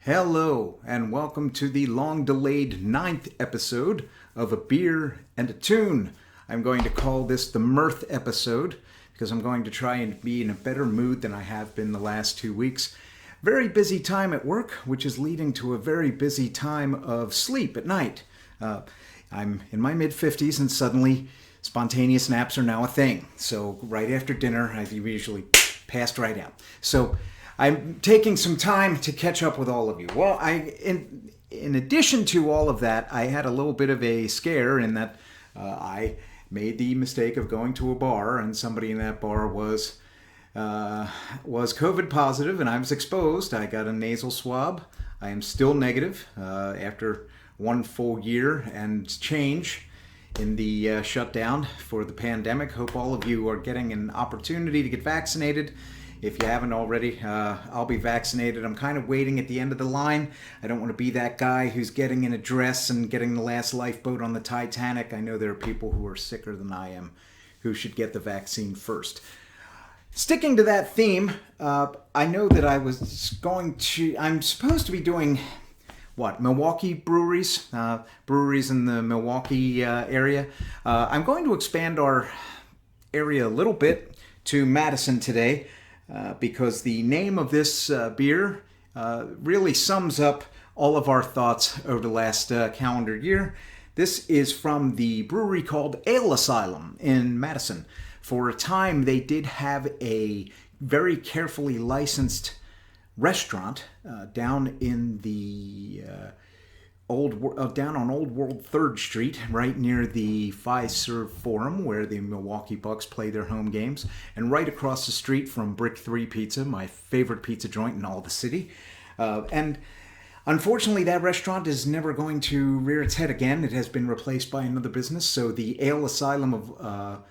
Hello, and welcome to the long-delayed 9th episode of A Beer and a Tune. I'm going to call this the Mirth episode because I'm going to try and be in a better mood than I have been the last 2 weeks. Very busy time at work, which is leading to a very busy time of sleep at night. I'm in my mid-50s and suddenly spontaneous naps are now a thing. So right after dinner, I've usually passed right out. So I'm taking some time to catch up with all of you. Well, in addition to all of that, I had a little bit of a scare in that I made the mistake of going to a bar, and somebody in that bar was COVID positive, and I was exposed. I got a nasal swab. I am still negative after 1 full year and change in the shutdown for the pandemic. Hope all of you are getting an opportunity to get vaccinated. If you haven't already, I'll be vaccinated. I'm kind of waiting at the end of the line. I don't want to be that guy who's getting in a dress and getting the last lifeboat on the Titanic. I know there are people who are sicker than I am who should get the vaccine first. Sticking to that theme, I know that I'm supposed to be doing, Milwaukee breweries? Breweries in the Milwaukee area. I'm going to expand our area a little bit to Madison today. Because the name of this beer really sums up all of our thoughts over the last calendar year. This is from the brewery called Ale Asylum in Madison. For a time, they did have a very carefully licensed restaurant down in the down on Old World 3rd Street, right near the Fiserv Forum, where the Milwaukee Bucks play their home games, and right across the street from Brick 3 Pizza, my favorite pizza joint in all the city. And unfortunately, that restaurant is never going to rear its head again. It has been replaced by another business, so the Ale Asylum of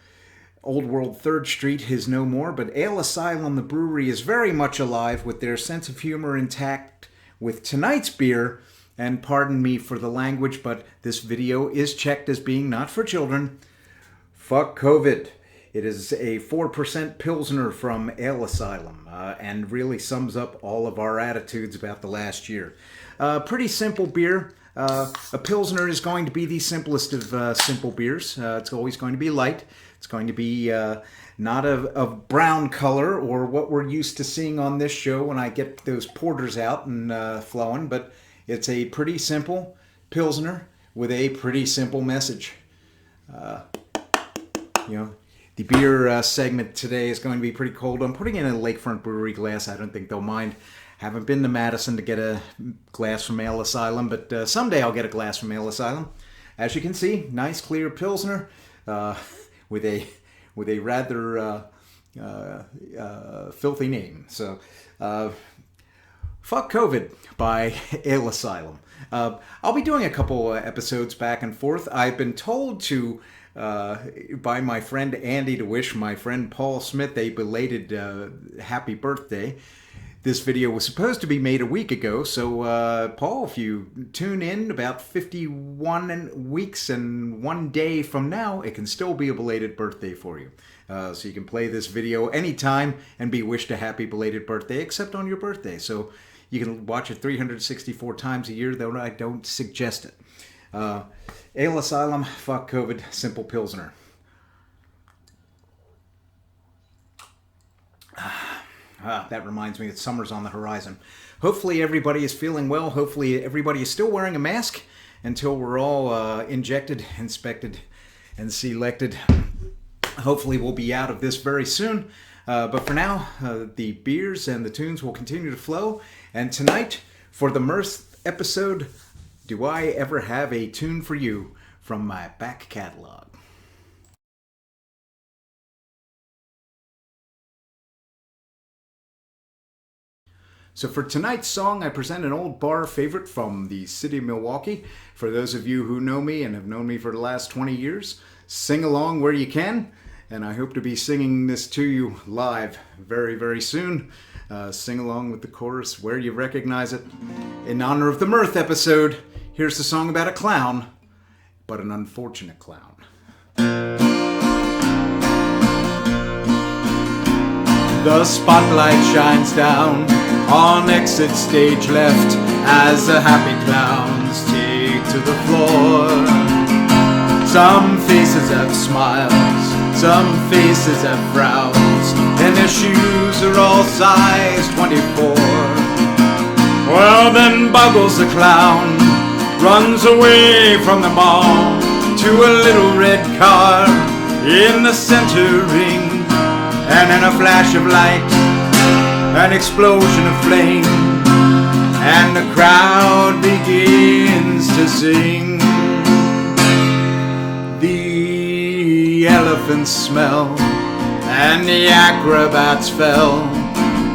Old World 3rd Street is no more, but Ale Asylum, the brewery, is very much alive with their sense of humor intact with tonight's beer. And pardon me for the language, but this video is checked as being not for children. Fuck COVID. It is a 4% pilsner from Ale Asylum and really sums up all of our attitudes about the last year. Pretty simple beer. A pilsner is going to be the simplest of simple beers. It's always going to be light. It's going to be not of brown color or what we're used to seeing on this show when I get those porters out and flowing, but it's a pretty simple pilsner with a pretty simple message. The beer segment today is going to be pretty cold. I'm putting it in a lakefront brewery glass. I don't think they'll mind. Haven't been to Madison to get a glass from Ale Asylum, but someday I'll get a glass from Ale Asylum. As you can see, nice clear pilsner with a rather filthy name. So. Fuck COVID by Ale Asylum. I'll be doing a couple episodes back and forth. I've been told by my friend Andy to wish my friend Paul Smith a belated happy birthday. This video was supposed to be made a week ago, so Paul, if you tune in about 51 weeks and 1 day from now, it can still be a belated birthday for you. So you can play this video anytime and be wished a happy belated birthday, except on your birthday. So you can watch it 364 times a year, though I don't suggest it. Ale Asylum, fuck COVID, simple pilsner. That reminds me that summer's on the horizon. Hopefully everybody is feeling well. Hopefully everybody is still wearing a mask until we're all injected, inspected, and selected. Hopefully we'll be out of this very soon. But for now, the beers and the tunes will continue to flow. And tonight, for the Mirth episode, do I ever have a tune for you from my back catalog? So for tonight's song, I present an old bar favorite from the city of Milwaukee. For those of you who know me and have known me for the last 20 years, sing along where you can. And I hope to be singing this to you live very, very soon. Sing along with the chorus where you recognize it. In honor of the Mirth episode, here's the song about a clown, but an unfortunate clown. The spotlight shines down on exit stage left as the happy clowns take to the floor. Some faces have smiles, some faces have frowns, and their shoes are all size 24. Well, then Buggles the clown runs away from them all to a little red car in the center ring, and in a flash of light, an explosion of flame, and the crowd begins to sing. The elephants smell, and the acrobats fell.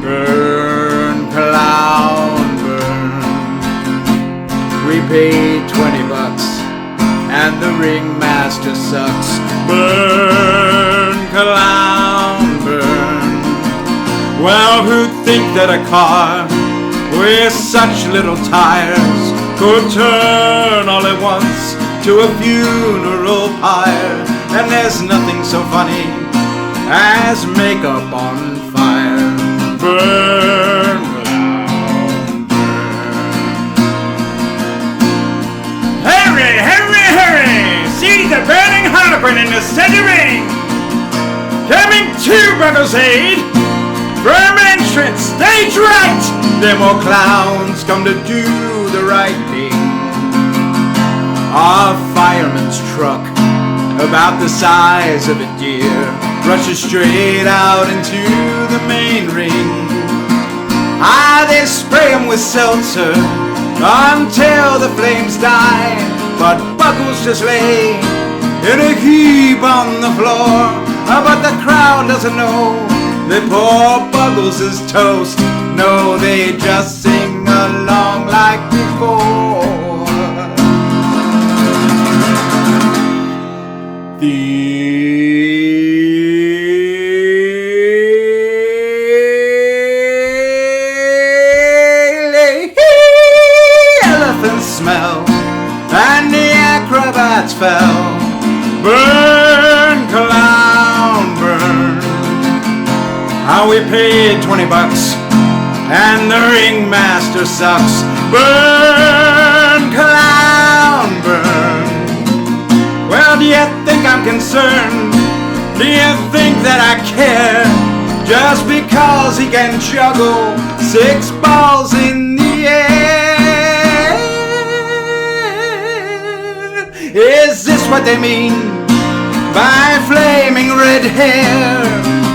Burn, clown, burn. We paid $20, and the ringmaster sucks. Burn, clown, burn. Well, who'd think that a car with such little tires could turn all at once to a funeral pyre? And there's nothing so funny as makeup on fire. Burn, clown, burn. Hurry, hurry, hurry! See the burning harlequin in the center ring! Coming to Buggles' aid! Firm entrance, stage right! Then more clowns come to do the right thing. A fireman's truck, about the size of a deer, rushes straight out into the main ring. They spray him with seltzer until the flames die, but Buggles just lay in a heap on the floor. But the crowd doesn't know that poor Buggles is toast. No, they just sing along like before. Smell, and the acrobats fell. Burn, clown, burn. How we paid $20, and the ringmaster sucks. Burn, clown, burn. Well, do you think I'm concerned? Do you think that I care? Just because he can juggle 6 balls in the air? Is this what they mean by flaming red hair?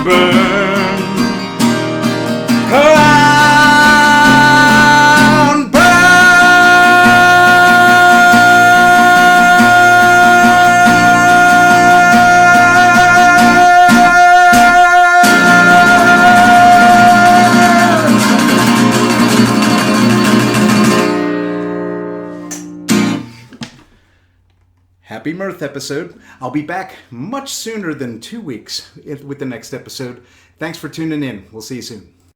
Burn, clown, Happy Mirth episode. I'll be back much sooner than 2 weeks with the next episode. Thanks for tuning in. We'll see you soon.